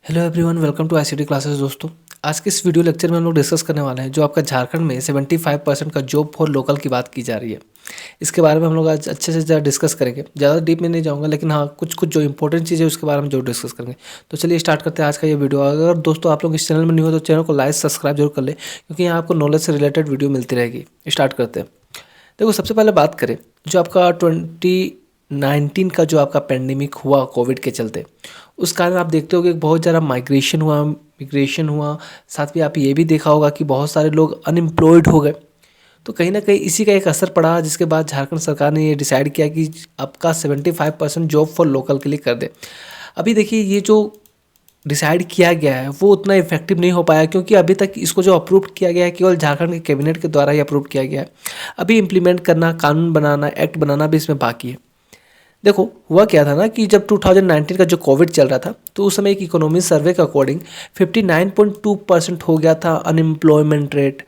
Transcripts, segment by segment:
Hello everyone, welcome to ICT classes. दोस्तों, आज के इस वीडियो लेक्चर में हम लोग डिस्कस करने वाले हैं जो आपका झारखंड में 75% का जॉब फॉर लोकल की बात की जा रही है। इसके बारे में हम लोग आज अच्छे से ज़्यादा डिस्कस करेंगे। ज़्यादा डीप में नहीं जाऊंगा, लेकिन हाँ कुछ कुछ जो इंपॉर्टेंट चीज़ है उसके बारे में जरूर डिस्कस करेंगे। तो चलिए स्टार्ट करते हैं आज का ये वीडियो। अगर दोस्तों आप लोग इस चैनल में न्यू हो तो चैनल को लाइक सब्सक्राइब जरूर कर ले, क्योंकि यहाँ आपको नॉलेज से रिलेटेड वीडियो मिलती रहेगी। स्टार्ट करते हैं। देखो, सबसे पहले बात करें जो आपका 2019 का जो आपका पेंडेमिक हुआ कोविड के चलते, उस कारण आप देखते हो कि बहुत ज़्यादा मिग्रेशन हुआ। साथ में आप ये भी देखा होगा कि बहुत सारे लोग अनएम्प्लॉयड हो गए। तो कहीं ना कहीं इसी का एक असर पड़ा, जिसके बाद झारखंड सरकार ने ये डिसाइड किया कि आपका 75% जॉब फॉर लोकल के लिए कर दे। अभी देखिए, ये जो डिसाइड किया गया है वो उतना इफेक्टिव नहीं हो पाया, क्योंकि अभी तक इसको जो अप्रूव किया गया है केवल झारखंड के कैबिनेट के द्वारा ही अप्रूव किया गया है। अभी इम्प्लीमेंट करना, कानून बनाना, एक्ट बनाना भी इसमें बाकी है। देखो, हुआ क्या था ना कि जब 2019 का जो कोविड चल रहा था, तो उस समय एक इकोनॉमी सर्वे के अकॉर्डिंग 59.2% हो गया था अनएम्प्लॉयमेंट रेट,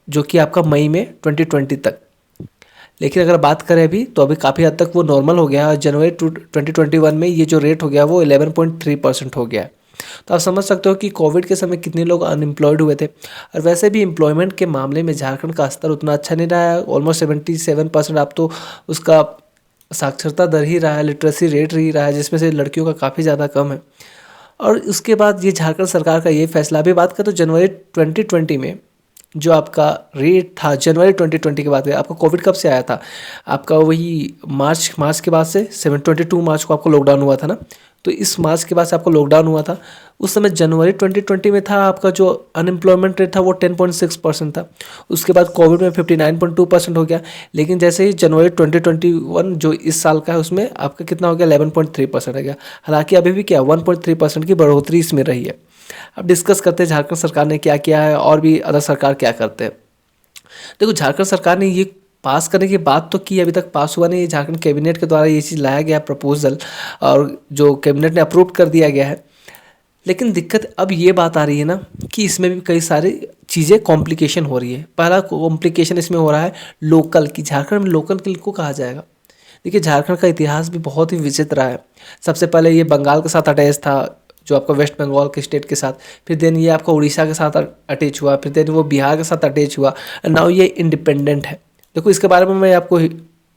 जो कि आपका मई में 2020 तक। लेकिन अगर बात करें अभी, तो अभी काफ़ी हद तक वो नॉर्मल हो गया। जनवरी 2021 में ये जो रेट हो गया वो 11.3% हो गया है। तो आप समझ सकते हो कि कोविड के समय कितने लोग अनएम्प्लॉयड हुए थे। और वैसे भी एम्प्लॉयमेंट के मामले में झारखंड का स्तर उतना अच्छा नहीं रहा है। ऑलमोस्ट 77% आप तो उसका साक्षरता दर ही रहा है, लिटरेसी रेट ही रहा है, जिसमें से लड़कियों का काफ़ी ज़्यादा कम है। और उसके बाद ये झारखंड सरकार का ये फैसला, भी बात करें तो जनवरी 2020 में जो आपका रेट था, जनवरी 2020 के बाद आपका कोविड कब से आया था, आपका वही मार्च के बाद से 22 मार्च को आपको लॉकडाउन हुआ था ना। तो इस मार्च के बाद से आपको लॉकडाउन हुआ था। उस समय जनवरी 2020 में था आपका जो अनएम्प्लॉयमेंट रेट था वो 10.6% था। उसके बाद कोविड में 59.2% हो गया। लेकिन जैसे ही जनवरी 2021 जो इस साल का है, उसमें आपका कितना हो गया, 11.3% हो गया। हालांकि अभी भी क्या 1.3% की बढ़ोतरी इसमें रही है। अब डिस्कस करते हैं झारखंड सरकार ने क्या किया है और भी अदर सरकार क्या करते हैं। देखो, झारखंड सरकार ने ये पास करने की बात तो की, अभी तक पास हुआ नहीं है। झारखंड कैबिनेट के द्वारा ये चीज़ लाया गया प्रपोजल, और जो कैबिनेट ने अप्रूव कर दिया गया है। लेकिन दिक्कत अब ये बात आ रही है ना कि इसमें भी कई सारी चीज़ें कॉम्प्लिकेशन हो रही है। पहला कॉम्प्लिकेशन इसमें हो रहा है लोकल की। झारखंड में लोकल किनको कहा जाएगा। देखिए, झारखंड का इतिहास भी बहुत ही विचित्र रहा है। सबसे पहले ये बंगाल के साथ अटैच था, जो आपका वेस्ट बंगाल के स्टेट के साथ। फिर देन ये आपका उड़ीसा के साथ अटैच हुआ। फिर देन वो बिहार के साथ अटैच हुआ। नाउ ये इंडिपेंडेंट है। देखो, इसके बारे में मैं आपको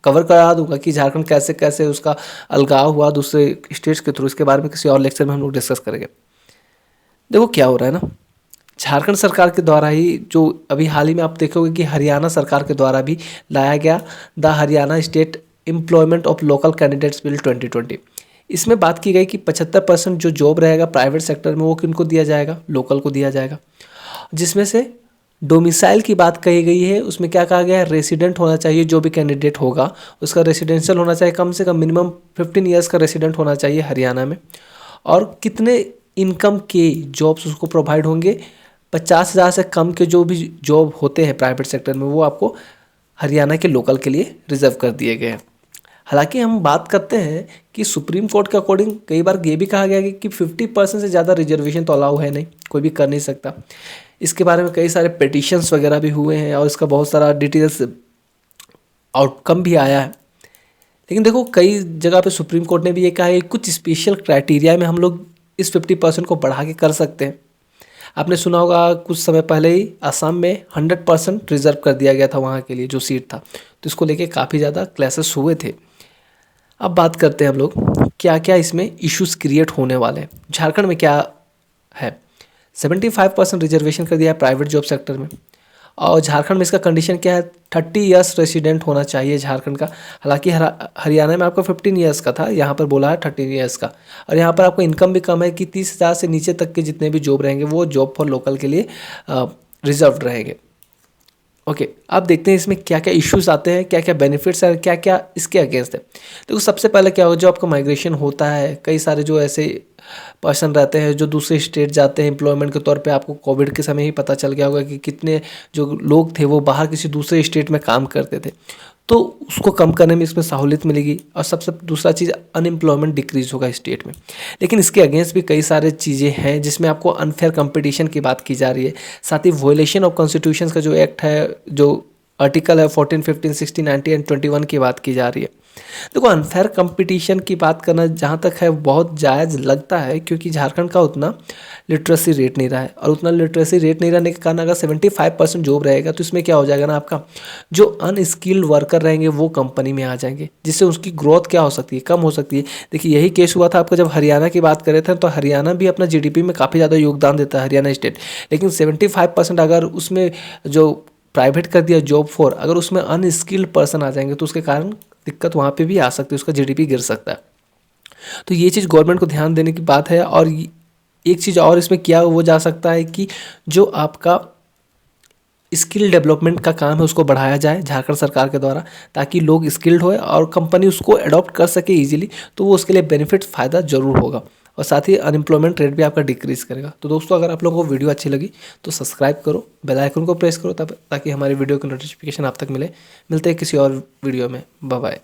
कवर करा दूंगा कि झारखंड कैसे कैसे उसका अलगाव हुआ दूसरे स्टेट्स के थ्रू। इसके बारे में किसी और लेक्चर में हम लोग डिस्कस करेंगे। देखो क्या हो रहा है ना, झारखंड सरकार के द्वारा ही जो अभी हाल ही में आप देखोगे कि हरियाणा सरकार के द्वारा भी लाया गया the Haryana state employment of local candidates bill 2020। इसमें बात की गई कि 75% जो जॉब रहेगा प्राइवेट सेक्टर में वो किनको दिया जाएगा, लोकल को दिया जाएगा। जिसमें से डोमिसाइल की बात कही गई है। उसमें क्या कहा गया है, रेसिडेंट होना चाहिए। जो भी कैंडिडेट होगा उसका रेसिडेंशियल होना चाहिए, कम से कम मिनिमम 15 ईयर्स का रेसिडेंट होना चाहिए हरियाणा में। और कितने इनकम के जॉब्स उसको प्रोवाइड होंगे, 50,000 से कम के जो भी जॉब होते हैं प्राइवेट सेक्टर में, वो आपको हरियाणा के लोकल के लिए रिजर्व कर दिए गए हैं। हालांकि हम बात करते हैं कि सुप्रीम कोर्ट के अकॉर्डिंग कई बार ये भी कहा गया कि 50% से ज़्यादा रिजर्वेशन तो अलाउ है नहीं, कोई भी कर नहीं सकता। इसके बारे में कई सारे पिटिशंस वगैरह भी हुए हैं और इसका बहुत सारा डिटेल्स आउटकम भी आया है। लेकिन देखो, कई जगह पे सुप्रीम कोर्ट ने भी ये कहा है कि कुछ स्पेशल क्राइटेरिया में हम लोग इस 50% को बढ़ा के कर सकते हैं। आपने सुना होगा कुछ समय पहले ही असम में 100% रिजर्व कर दिया गया था वहाँ के लिए जो सीट था। तो इसको लेके काफ़ी ज़्यादा क्लैशेस हुए थे। अब बात करते हैं हम लोग क्या क्या इसमें इश्यूज क्रिएट होने वाले हैं। झारखंड में क्या है, 75% रिजर्वेशन कर दिया है प्राइवेट जॉब सेक्टर में। और झारखंड में इसका कंडीशन क्या है, 30 ईयर्स रेसिडेंट होना चाहिए झारखंड का। हालांकि हरियाणा में आपका 15 ईयर्स का था, यहाँ पर बोला है 13 ईयर्स का। और यहाँ पर आपको इनकम भी कम है कि 30,000 से नीचे तक के जितने भी जॉब रहेंगे वो जॉब फॉर लोकल के लिए रिजर्व रहेंगे। ओके, अब देखते हैं इसमें क्या क्या इश्यूज आते हैं, क्या क्या बेनिफिट्स हैं, क्या क्या इसके अगेंस्ट है। देखो, सबसे पहले क्या होगा, जो आपका माइग्रेशन होता है, कई सारे जो ऐसे पर्सन रहते हैं जो दूसरे स्टेट जाते हैं एम्प्लॉयमेंट के तौर पे। आपको कोविड के समय ही पता चल गया होगा कि कितने जो लोग थे वो बाहर किसी दूसरे स्टेट में काम करते थे। तो उसको कम करने में इसमें सहूलियत मिलेगी। और सबसे दूसरा चीज़, अनएम्प्लॉयमेंट डिक्रीज होगा स्टेट में। लेकिन इसके अगेंस्ट भी कई सारे चीज़ें हैं जिसमें आपको अनफेयर कंपटीशन की बात की जा रही है। साथ ही वॉयलेशन ऑफ कॉन्स्टिट्यूशन का जो एक्ट है, जो आर्टिकल है 14, 15, 16, 19 एंड 21 की बात की जा रही है। देखो, अनफेयर कंपटीशन की बात करना जहाँ तक है बहुत जायज़ लगता है, क्योंकि झारखंड का उतना लिटरेसी रेट नहीं रहा है, और उतना लिटरेसी रेट नहीं रहने के कारण अगर 75% जॉब रहेगा तो इसमें क्या हो जाएगा ना, आपका जो अनस्किल्ड वर्कर रहेंगे वो कंपनी में आ जाएंगे, जिससे उसकी ग्रोथ क्या हो सकती है, कम हो सकती है। देखिए यही केस हुआ था आपका जब हरियाणा की बात करे थे, तो हरियाणा भी अपना जीडीपी में काफ़ी ज़्यादा योगदान देता है, हरियाणा स्टेट, लेकिन 75% अगर उसमें जो प्राइवेट कर दिया जॉब फॉर, अगर उसमें अनस्किल्ड पर्सन आ जाएंगे तो उसके कारण दिक्कत वहाँ पे भी आ सकती है, उसका जीडीपी गिर सकता है। तो ये चीज़ गवर्नमेंट को ध्यान देने की बात है। और एक चीज़ और इसमें किया वो जा सकता है कि जो आपका स्किल डेवलपमेंट का काम है उसको बढ़ाया जाए झारखंड सरकार के द्वारा, ताकि लोग स्किल्ड होए और कंपनी उसको अडॉप्ट कर सके इजीली, तो वो उसके लिए बेनिफिट फ़ायदा जरूर होगा, और साथ ही अनएम्प्लॉयमेंट रेट भी आपका डिक्रीज़ करेगा। तो दोस्तों अगर आप लोगों को वीडियो अच्छी लगी तो सब्सक्राइब करो, बेल आइकन को प्रेस करो, तब ताकि हमारे वीडियो की नोटिफिकेशन आप तक मिले। मिलते हैं किसी और वीडियो में, बाय बाय।